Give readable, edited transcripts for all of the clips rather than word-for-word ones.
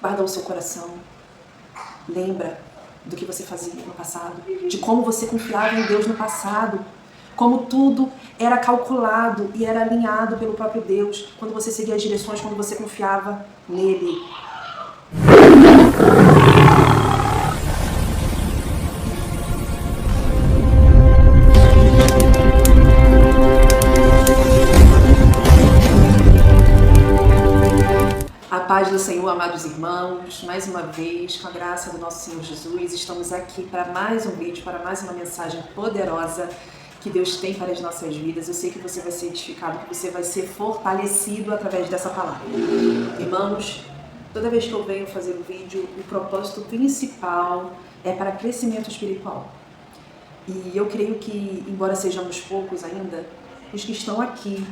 Guarda o seu coração. Lembra do que você fazia no passado, de como você confiava em Deus no passado, como tudo era calculado e era alinhado pelo próprio Deus, quando você seguia as direções, quando você confiava nele. A paz do Senhor, amados irmãos, mais uma vez, com a graça do nosso Senhor Jesus, estamos aqui para mais um vídeo, para mais uma mensagem poderosa que Deus tem para as nossas vidas. Eu sei que você vai ser edificado, que você vai ser fortalecido através dessa palavra. Irmãos, toda vez que eu venho fazer um vídeo, o propósito principal é para crescimento espiritual. E eu creio que, embora sejamos poucos ainda, os que estão aqui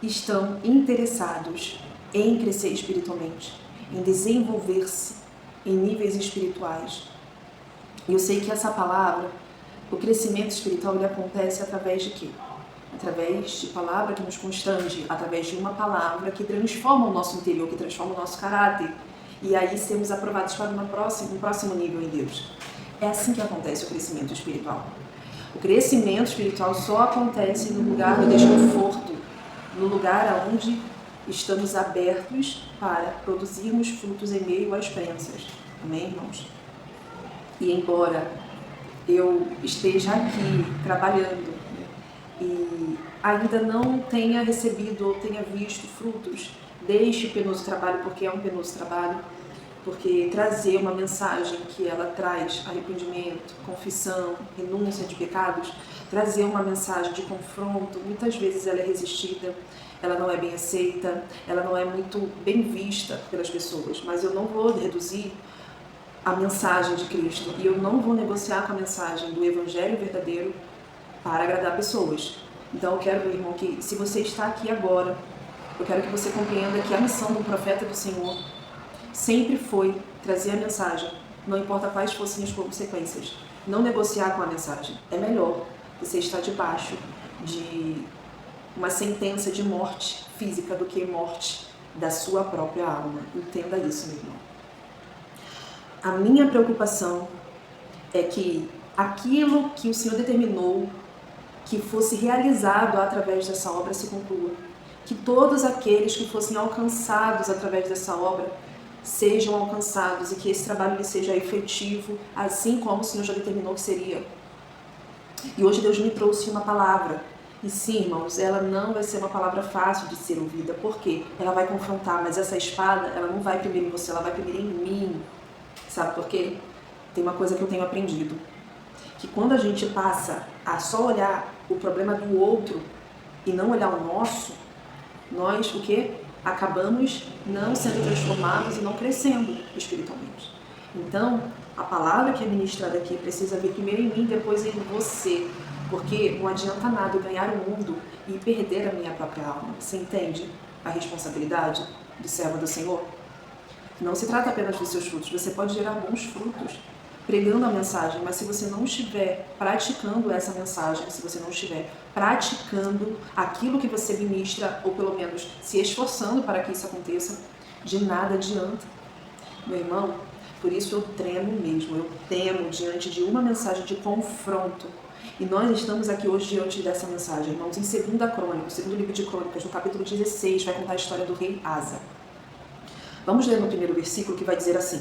estão interessados em crescer espiritualmente, em desenvolver-se em níveis espirituais. E eu sei que essa palavra, o crescimento espiritual, ele acontece através de quê? Através de palavra que nos constrange, através de uma palavra que transforma o nosso interior, que transforma o nosso caráter. E aí sermos aprovados para um próximo nível em Deus. É assim que acontece o crescimento espiritual. O crescimento espiritual só acontece no lugar do desconforto, no lugar onde estamos abertos para produzirmos frutos em meio às crenças. Amém, irmãos? E embora eu esteja aqui trabalhando e ainda não tenha recebido ou tenha visto frutos deste penoso trabalho, porque é um penoso trabalho, porque trazer uma mensagem que ela traz arrependimento, confissão, renúncia de pecados, trazer uma mensagem de confronto, muitas vezes ela é resistida, ela não é bem aceita, ela não é muito bem vista pelas pessoas, mas eu não vou reduzir a mensagem de Cristo e eu não vou negociar com a mensagem do Evangelho verdadeiro para agradar pessoas. Então eu quero, meu irmão, que se você está aqui agora, eu quero que você compreenda que a missão do profeta do Senhor sempre foi trazer a mensagem, não importa quais fossem as consequências, não negociar com a mensagem. É melhor você estar debaixo de uma sentença de morte física do que morte da sua própria alma. Entenda isso, meu irmão. A minha preocupação é que aquilo que o Senhor determinou que fosse realizado através dessa obra se conclua. Que todos aqueles que fossem alcançados através dessa obra sejam alcançados e que esse trabalho seja efetivo, assim como o Senhor já determinou que seria. E hoje Deus me trouxe uma palavra. E sim, irmãos, ela não vai ser uma palavra fácil de ser ouvida. Por quê? Ela vai confrontar, mas essa espada, ela não vai primeiro em você, ela vai primeiro em mim. Sabe por quê? Tem uma coisa que eu tenho aprendido. Que quando a gente passa a só olhar o problema do outro e não olhar o nosso, nós, o quê? Acabamos não sendo transformados e não crescendo espiritualmente. Então, a palavra que é ministrada aqui precisa vir primeiro em mim, depois em você. Porque não adianta nada eu ganhar o mundo e perder a minha própria alma. Você entende a responsabilidade do servo do Senhor? Não se trata apenas dos seus frutos. Você pode gerar bons frutos pregando a mensagem, mas se você não estiver praticando essa mensagem, se você não estiver praticando aquilo que você ministra, ou pelo menos se esforçando para que isso aconteça, de nada adianta. Meu irmão, por isso eu tremo mesmo, eu temo diante de uma mensagem de confronto. E nós estamos aqui hoje diante dessa mensagem, irmãos, em 2 Crônicas, segundo livro de Crônicas, no capítulo 16, vai contar a história do rei Asa. Vamos ler no primeiro versículo que vai dizer assim: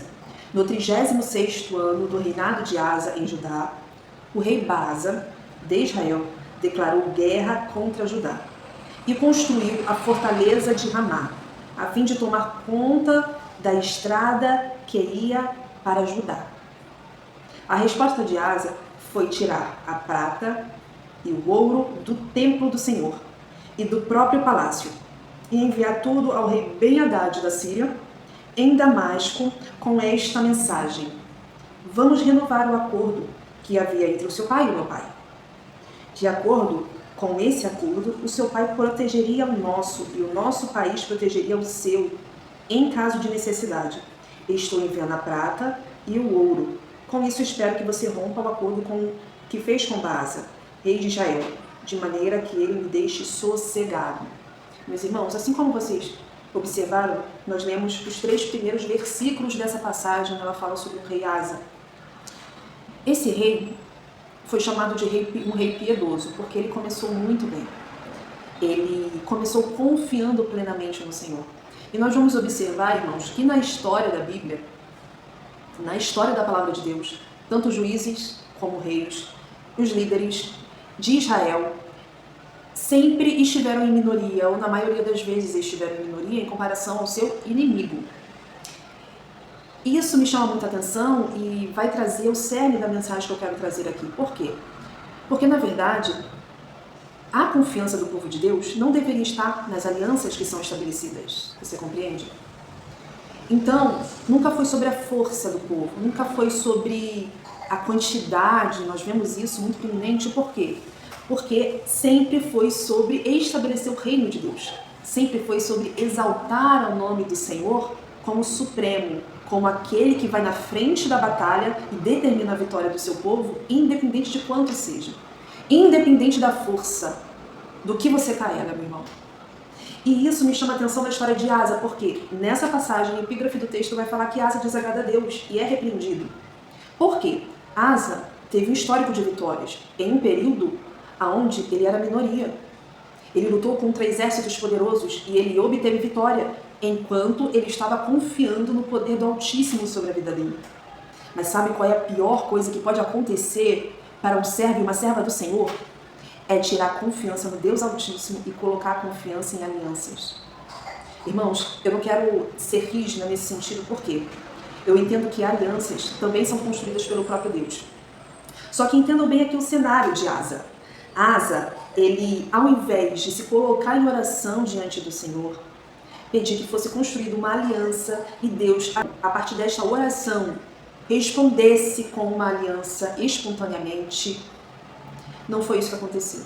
No 36º ano do reinado de Asa em Judá, o rei Baasa, de Israel, declarou guerra contra Judá e construiu a fortaleza de Ramá, a fim de tomar conta da estrada que ia para Judá. A resposta de Asa foi tirar a prata e o ouro do templo do Senhor e do próprio palácio e enviar tudo ao rei Ben-Hadad da Síria, em Damasco, com esta mensagem: Vamos renovar o acordo que havia entre o seu pai e o meu pai. De acordo com esse acordo, o seu pai protegeria o nosso e o nosso país protegeria o seu, em caso de necessidade. Estou enviando a prata e o ouro. Com isso, espero que você rompa o acordo que fez com Baasa, rei de Israel, de maneira que ele me deixe sossegado. Meus irmãos, assim como vocês observaram, nós lemos os 3 primeiros versículos dessa passagem, ela fala sobre o rei Asa. Esse rei foi chamado de um rei piedoso, porque ele começou muito bem. Ele começou confiando plenamente no Senhor. E nós vamos observar, irmãos, que na história da Bíblia, na história da palavra de Deus, tanto juízes como reis, os líderes de Israel, sempre estiveram em minoria, ou na maioria das vezes estiveram em minoria, em comparação ao seu inimigo. Isso me chama muita atenção e vai trazer o cerne da mensagem que eu quero trazer aqui. Por quê? Porque, na verdade, a confiança do povo de Deus não deveria estar nas alianças que são estabelecidas. Você compreende? Então, nunca foi sobre a força do povo, nunca foi sobre a quantidade, nós vemos isso muito prominente. Por quê? Porque sempre foi sobre estabelecer o reino de Deus. Sempre foi sobre exaltar o nome do Senhor como supremo, como aquele que vai na frente da batalha e determina a vitória do seu povo, independente de quanto seja. Independente da força, do que você carrega, meu irmão. E isso me chama a atenção na história de Asa, porque nessa passagem, o epígrafe do texto vai falar que Asa desagrada a Deus e é repreendido. Por quê? Asa teve um histórico de vitórias em um período onde ele era minoria. Ele lutou contra exércitos poderosos e ele obteve vitória, enquanto ele estava confiando no poder do Altíssimo sobre a vida dele. Mas sabe qual é a pior coisa que pode acontecer para um servo e uma serva do Senhor? É tirar a confiança no Deus Altíssimo e colocar a confiança em alianças. Irmãos, eu não quero ser rígida nesse sentido, por quê? Eu entendo que alianças também são construídas pelo próprio Deus. Só que entendam bem aqui o cenário de Asa. Asa, ele, ao invés de se colocar em oração diante do Senhor, pedir que fosse construída uma aliança e Deus, a partir desta oração, respondesse com uma aliança espontaneamente, não foi isso que aconteceu.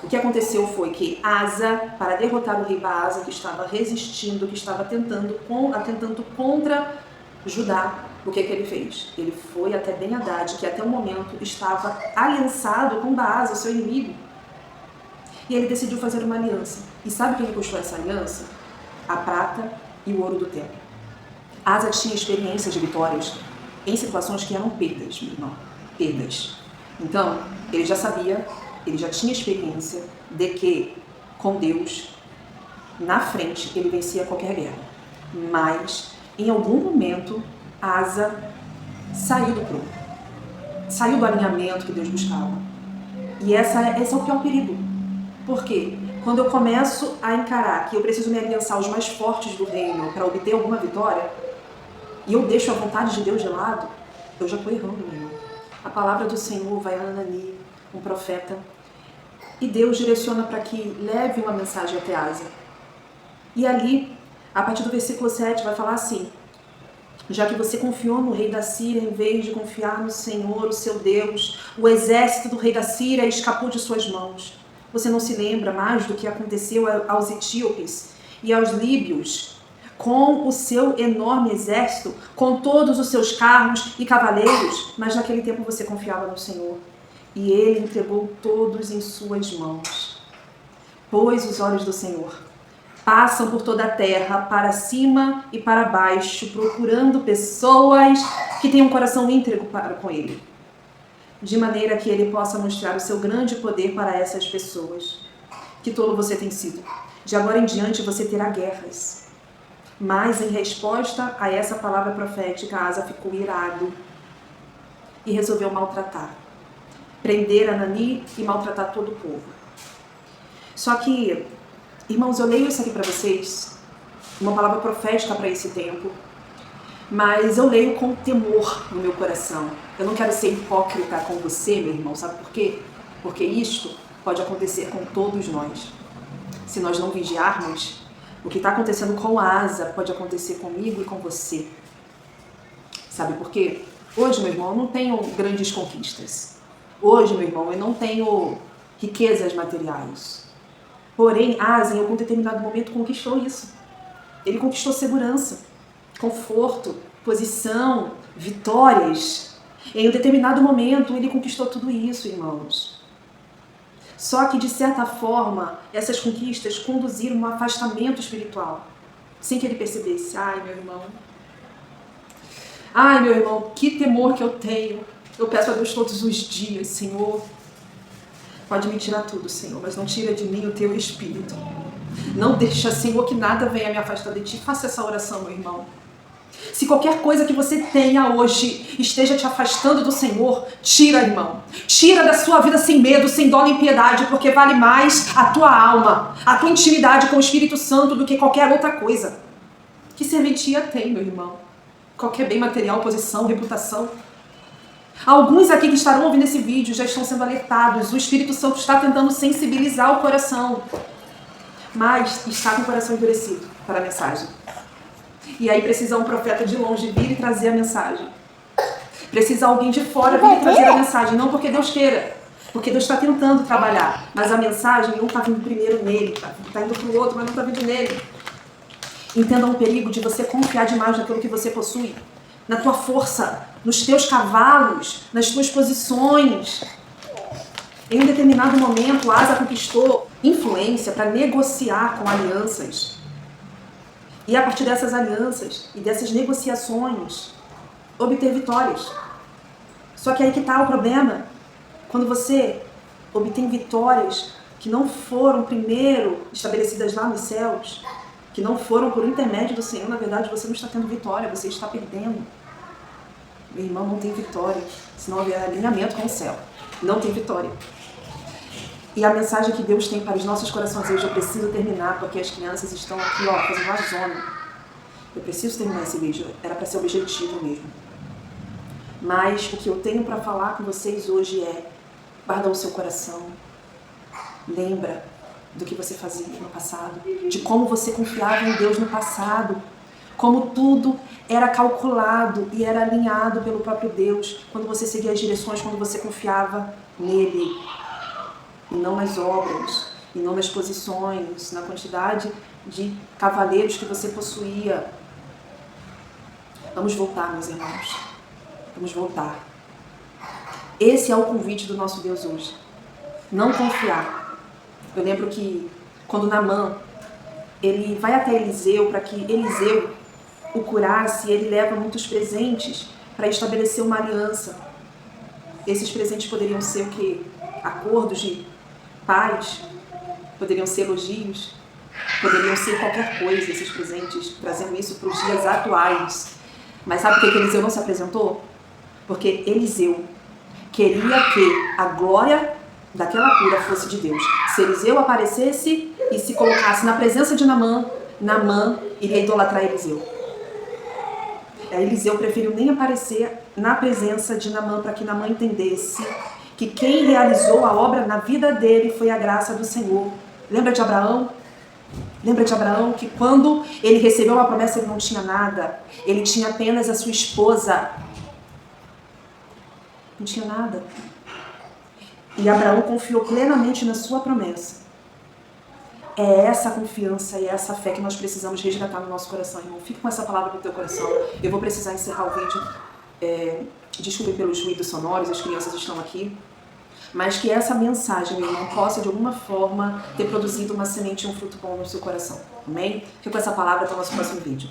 O que aconteceu foi que Asa, para derrotar o rei Baasa, que estava resistindo, que estava atentando contra Judá, o que ele fez? Ele foi até Ben-Hadad, que até o momento estava aliançado com Baasa, seu inimigo. E ele decidiu fazer uma aliança. E sabe o que ele custou essa aliança? A prata e o ouro do templo. Asa tinha experiências de vitórias em situações que eram perdas, meu irmão. Perdas. Então, ele já sabia, ele já tinha experiência de que, com Deus, na frente, ele vencia qualquer guerra. Mas, em algum momento, Asa saiu do prumo. Saiu do alinhamento que Deus buscava. E esse é o pior perigo. Por quê? Quando eu começo a encarar que eu preciso me aliançar aos mais fortes do reino para obter alguma vitória, e eu deixo a vontade de Deus de lado, eu já estou errando, meu irmão. A palavra do Senhor vai a Anani, um profeta, e Deus direciona para que leve uma mensagem até Asa. E ali, a partir do versículo 7, vai falar assim: já que você confiou no rei da Síria em vez de confiar no Senhor, o seu Deus, o exército do rei da Síria escapou de suas mãos. Você não se lembra mais do que aconteceu aos etíopes e aos líbios, com o seu enorme exército, com todos os seus carros e cavaleiros? Mas naquele tempo você confiava no Senhor, e Ele entregou todos em suas mãos. Pois os olhos do Senhor passam por toda a terra, para cima e para baixo, procurando pessoas que têm um coração íntegro para com Ele, de maneira que Ele possa mostrar o seu grande poder para essas pessoas. Que tolo você tem sido! De agora em diante você terá guerras. Mas em resposta a essa palavra profética, Asa ficou irado e resolveu maltratar, prender Anani e maltratar todo o povo. Só que, irmãos, eu leio isso aqui para vocês, uma palavra profética para esse tempo, mas eu leio com temor no meu coração. Eu não quero ser hipócrita com você, meu irmão, sabe por quê? Porque isto pode acontecer com todos nós. Se nós não vigiarmos, o que está acontecendo com a Asa pode acontecer comigo e com você. Sabe por quê? Hoje, meu irmão, eu não tenho grandes conquistas. Hoje, meu irmão, eu não tenho riquezas materiais. Porém, Asa, em algum determinado momento, conquistou isso. Ele conquistou segurança, conforto, posição, vitórias. Em um determinado momento, ele conquistou tudo isso, irmãos. Só que, de certa forma, essas conquistas conduziram a um afastamento espiritual. sem que ele percebesse. Ai, meu irmão. Ai, meu irmão, que temor que eu tenho. Eu peço a Deus todos os dias, Senhor. Pode me tirar tudo, Senhor, mas não tira de mim o teu espírito. Não deixa, Senhor, que nada venha me afastar de ti. Faça essa oração, meu irmão. Se qualquer coisa que você tenha hoje esteja te afastando do Senhor, tira, irmão. Tira da sua vida sem medo, sem dó nem piedade, porque vale mais a tua alma, a tua intimidade com o Espírito Santo do que qualquer outra coisa. Que serventia tem, meu irmão? Qualquer bem material, posição, reputação. Alguns aqui que estarão ouvindo esse vídeo já estão sendo alertados. O Espírito Santo está tentando sensibilizar o coração, mas está com o coração endurecido para a mensagem. E aí precisa um profeta de longe vir e trazer a mensagem. Precisa alguém de fora vir e trazer a mensagem. Não porque Deus queira, porque Deus está tentando trabalhar. Mas a mensagem não está vindo primeiro nele, está indo para o outro, mas não está vindo nele. Entendam o perigo de você confiar demais naquilo que você possui. Na tua força, nos teus cavalos, nas tuas posições. Em um determinado momento, Asa conquistou influência para negociar com alianças. E a partir dessas alianças e dessas negociações, obter vitórias. Só que aí que está o problema. Quando você obtém vitórias que não foram primeiro estabelecidas lá nos céus, que não foram por intermédio do Senhor, na verdade você não está tendo vitória, você está perdendo. Meu irmão, não tem vitória, senão haver alinhamento com o céu. Não tem vitória. E a mensagem que Deus tem para os nossos corações hoje, eu preciso terminar, porque as crianças estão aqui, ó, fazendo uma zona. Eu preciso terminar esse vídeo, era para ser objetivo mesmo. Mas o que eu tenho para falar com vocês hoje é: guarda o seu coração, lembra do que você fazia no passado, de como você confiava em Deus no passado, como tudo era calculado e era alinhado pelo próprio Deus, quando você seguia as direções, quando você confiava nele. E não nas obras, e não nas posições, na quantidade de cavaleiros que você possuía. Vamos voltar, meus irmãos. Vamos voltar. Esse é o convite do nosso Deus hoje. Não confiar. Eu lembro que quando Naamã, ele vai até Eliseu para que Eliseu o curasse, ele leva muitos presentes para estabelecer uma aliança. Esses presentes poderiam ser o quê? Acordos de paz, poderiam ser elogios, poderiam ser qualquer coisa, esses presentes, trazendo isso para os dias atuais. Mas sabe por que Eliseu não se apresentou? Porque Eliseu queria que a glória daquela cura fosse de Deus. Se Eliseu aparecesse e se colocasse na presença de Naamã, Naamã iria idolatrar Eliseu. Eliseu preferiu nem aparecer na presença de Naamã para que Naamã entendesse que quem realizou a obra na vida dele foi a graça do Senhor. Lembra de Abraão? Lembra de Abraão que quando ele recebeu uma promessa ele não tinha nada. Ele tinha apenas a sua esposa. Não tinha nada. E Abraão confiou plenamente na sua promessa. É essa confiança e essa fé que nós precisamos resgatar no nosso coração, irmão. Fique com essa palavra no teu coração. Eu vou precisar encerrar o vídeo. Desculpe pelos ruídos sonoros, as crianças estão aqui. Mas que essa mensagem, meu irmão, possa de alguma forma ter produzido uma semente e um fruto bom no seu coração. Amém? Fique com essa palavra até o nosso próximo vídeo.